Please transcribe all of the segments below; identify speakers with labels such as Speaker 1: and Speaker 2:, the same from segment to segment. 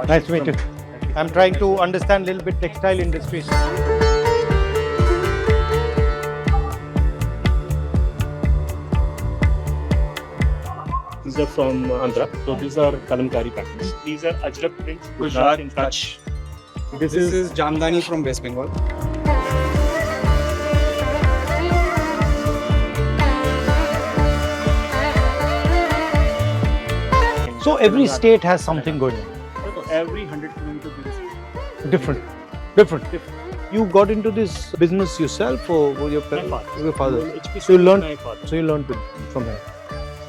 Speaker 1: Nice to meet you. I'm trying to understand a little bit textile industries.
Speaker 2: These are from Andhra. So these are kalamkari patterns. These are Ajrak prints, Gujarat in touch.
Speaker 3: This is Jamdani from West Bengal.
Speaker 1: So every state has something going on.
Speaker 2: So every 100 kilometers there is
Speaker 1: Different. You got into this business yourself or with your
Speaker 2: my
Speaker 1: parents?
Speaker 2: father.
Speaker 1: Your father.
Speaker 2: HPC
Speaker 1: So you learned.
Speaker 2: my father.
Speaker 1: So you learned from him.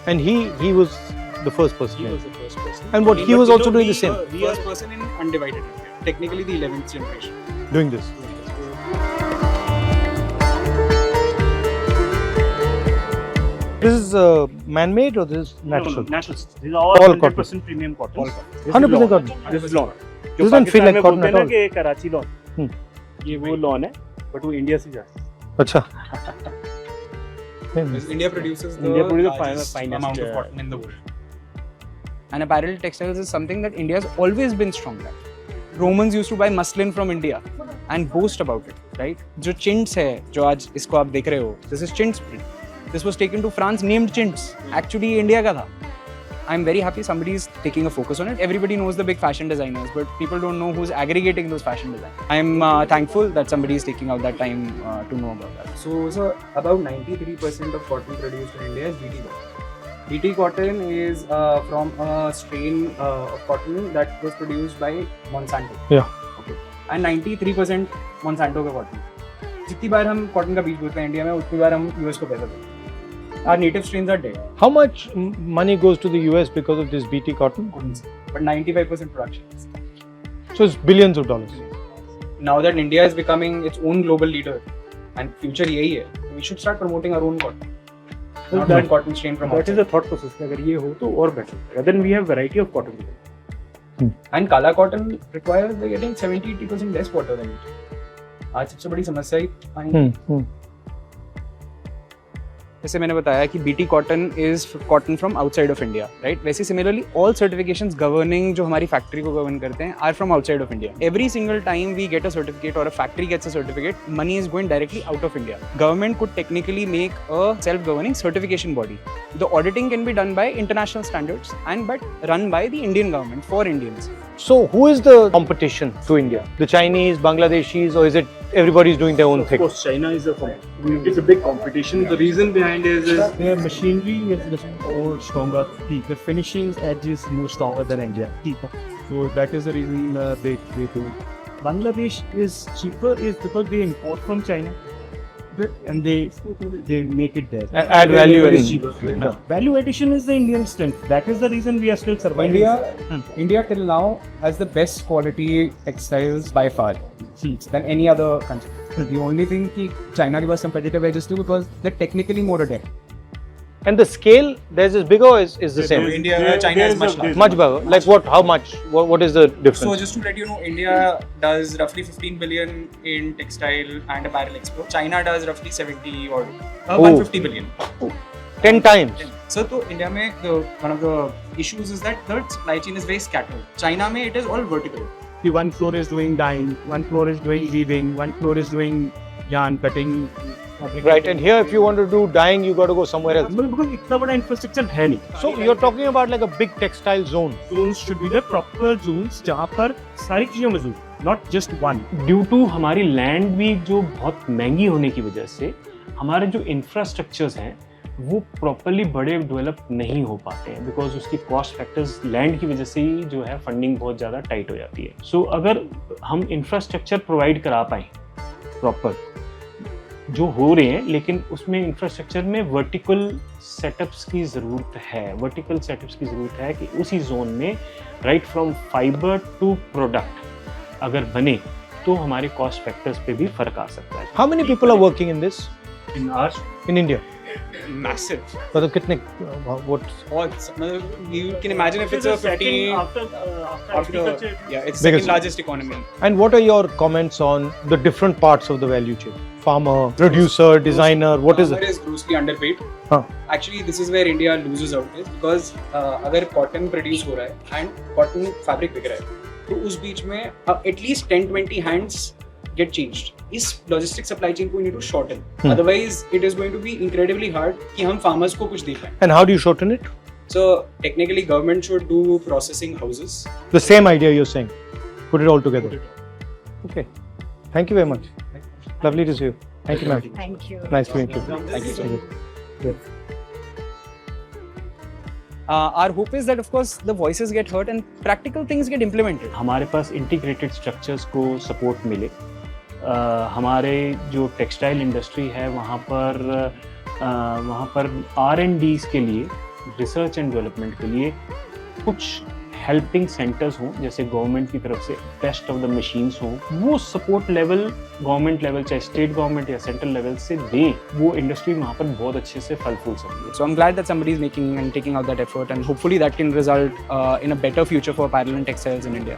Speaker 1: And he was the first person.
Speaker 2: He was the first person.
Speaker 1: And what he was also doing the same.
Speaker 2: We are
Speaker 3: First person in undivided India. Technically the 11th generation.
Speaker 1: Doing this. This is man-made or this is natural?
Speaker 2: No, natural. These are all
Speaker 1: All
Speaker 2: 100% premium cotton.
Speaker 1: 100% cotton.
Speaker 2: This is lawn.
Speaker 1: This doesn't feel like cotton at all.
Speaker 2: कि Karachi lawn. ये वो lawn है, but वो India से जाता है.
Speaker 1: अच्छा.
Speaker 3: India produces the
Speaker 2: India produces the
Speaker 3: largest
Speaker 2: finest,
Speaker 3: amount of cotton in the world. And apparel textiles is something that India has always been strong at. Romans used to buy muslin from India and boast about it, right? जो chintz है, जो आज इसको आप देख रहे हो, this is chintz print. This was taken to France, named chintz. Actually, India का था. I'm very happy somebody is taking a focus on it. Everybody knows the big fashion designers, but people don't know who's aggregating those fashion designers. I'm thankful that somebody is taking out that time to know about that. So about 93% of cotton produced in India is BT cotton. BT cotton is from a strain of cotton that was produced by Monsanto.
Speaker 1: Yeah.
Speaker 3: Okay. And 93% Monsanto का cotton. जितनी बार हम cotton का बीज बोते हैं India में, उतनी बार हम US को पैसा देते हैं. Our native strains are dead.
Speaker 1: How much money goes to the US because of this BT cotton?
Speaker 3: But 95% production.
Speaker 1: So it's billions of dollars.
Speaker 3: Now that India is becoming its own global leader and future यही है, we should start promoting our own cotton. Not that cotton strain from
Speaker 2: That
Speaker 3: outside.
Speaker 2: is the thought process. अगर ये हो तो और better. Then we have variety of cotton.
Speaker 3: And Kala cotton requires they're getting 70-80% less water than it. आज सबसे बड़ी समस्या ही पानी की. जैसे मैंने बताया कि BT cotton is cotton from outside of India, right? वैसे similarly all certifications governing जो हमारी factory को govern करते हैं are from outside of India. Every single time we get a certificate or a factory gets a certificate, money is going directly out of India. Government could technically make a self-governing certification body. The auditing can be done by international standards and but run by the Indian government for Indians.
Speaker 1: So who is the competition to India? The Chinese, Bangladeshis, or is it everybody's doing their own
Speaker 2: Of
Speaker 1: thing?
Speaker 2: course, China is it's a big competition. The reason behind is their machinery is more stronger. The finishing edge is more stronger than India. So that is the reason they do. Bangladesh is cheaper is because they import from China and they make it there.
Speaker 1: Add value
Speaker 2: Very
Speaker 1: addition.
Speaker 2: cheaper. Value addition is the Indian strength. That is the reason we are still surviving.
Speaker 3: India till now has the best quality textiles by far than any other country. The only thing कि China के पास competitive edge is too because they're technically more adept.
Speaker 1: And the scale, theirs is bigger or is the same?
Speaker 3: China is much larger.
Speaker 1: Much bigger. Like what? How much? What is the difference?
Speaker 3: So just to let you know, India does roughly 15 billion in textile and apparel export. China does roughly 70 or 150 billion.
Speaker 1: 10 times.
Speaker 3: So to India में one of the issues is that the supply chain is very scattered. China में it is all vertical.
Speaker 2: The one floor is doing dyeing, one floor is doing weaving, one floor is doing yarn cutting.
Speaker 1: Right. And here, if you want to do dyeing, you got to go somewhere else.
Speaker 2: Because इतना बड़ा infrastructure है नहीं.
Speaker 1: So you're talking about like a big textile zone.
Speaker 2: Zones should be the proper zones जहाँ पर सारी चीजें मौजूद, not just one. Due to हमारी land भी जो बहुत महंगी होने की वजह से हमारे जो infrastructures हैं वो प्रॉपरली बड़े डेवलप नहीं हो पाते हैं बिकॉज उसकी कॉस्ट फैक्टर्स लैंड की वजह से ही जो है फंडिंग बहुत ज़्यादा टाइट हो जाती है. सो अगर हम इंफ्रास्ट्रक्चर प्रोवाइड करा पाएँ प्रॉपर जो हो रहे हैं, लेकिन उसमें इंफ्रास्ट्रक्चर में वर्टिकल सेटअप्स की ज़रूरत है. वर्टिकल सेटअप्स की ज़रूरत है कि उसी जोन में right from fibre to product अगर बने तो हमारे कॉस्ट फैक्टर्स पे भी फर्क आ सकता है.
Speaker 1: How many people are working in this?
Speaker 2: In hours
Speaker 1: In India?
Speaker 3: Massive.
Speaker 1: मतलब कितने? What?
Speaker 3: You can imagine if it's a 50
Speaker 2: after
Speaker 3: yeah, it's
Speaker 1: Biggest.
Speaker 3: second largest economy.
Speaker 1: And what are your comments on the different parts of the value chain? Farmer, producer, designer, what is
Speaker 3: Farmer
Speaker 1: it?
Speaker 3: is grossly underpaid.
Speaker 1: Huh.
Speaker 3: Actually, this is where India loses out is because अगर cotton produce हो रहा है and cotton fabric बिक रहा है, तो उस बीच में एटलीस्ट 10-20 hands get changed. इस logistic supply chain को we need to shorten. Otherwise, it is going to be incredibly hard कि हम farmers को कुछ दे पाएं.
Speaker 1: And how do you shorten it?
Speaker 3: So technically, government should do processing houses.
Speaker 1: The same idea you're saying. Put it all together. Okay. Thank you very much. Lovely to see you. Thank you, ma'am.
Speaker 4: Thank you.
Speaker 1: Nice to meet you.
Speaker 3: Thank you so much.
Speaker 1: Yeah.
Speaker 3: Our hope is that of course the voices get heard and practical things get implemented.
Speaker 2: हमारे पास integrated structures को support मिले। हमारे जो textile industry है वहाँ पर R&Ds के लिए, रिसर्च एंड डेवलपमेंट के लिए कुछ हेल्पिंग सेंटर्स हों, जैसे गवर्नमेंट की तरफ से बेस्ट ऑफ द मशीन्स हों, वो सपोर्ट लेवल गवर्नमेंट लेवल चाहे स्टेट गवर्नमेंट या सेंट्रल लेवल से दें, वो इंडस्ट्री वहाँ पर बहुत अच्छे से फल फूल सकती है।
Speaker 3: So I'm glad that somebody is making and taking out that effort, and hopefully that can result in a better future for apparel and textiles in India.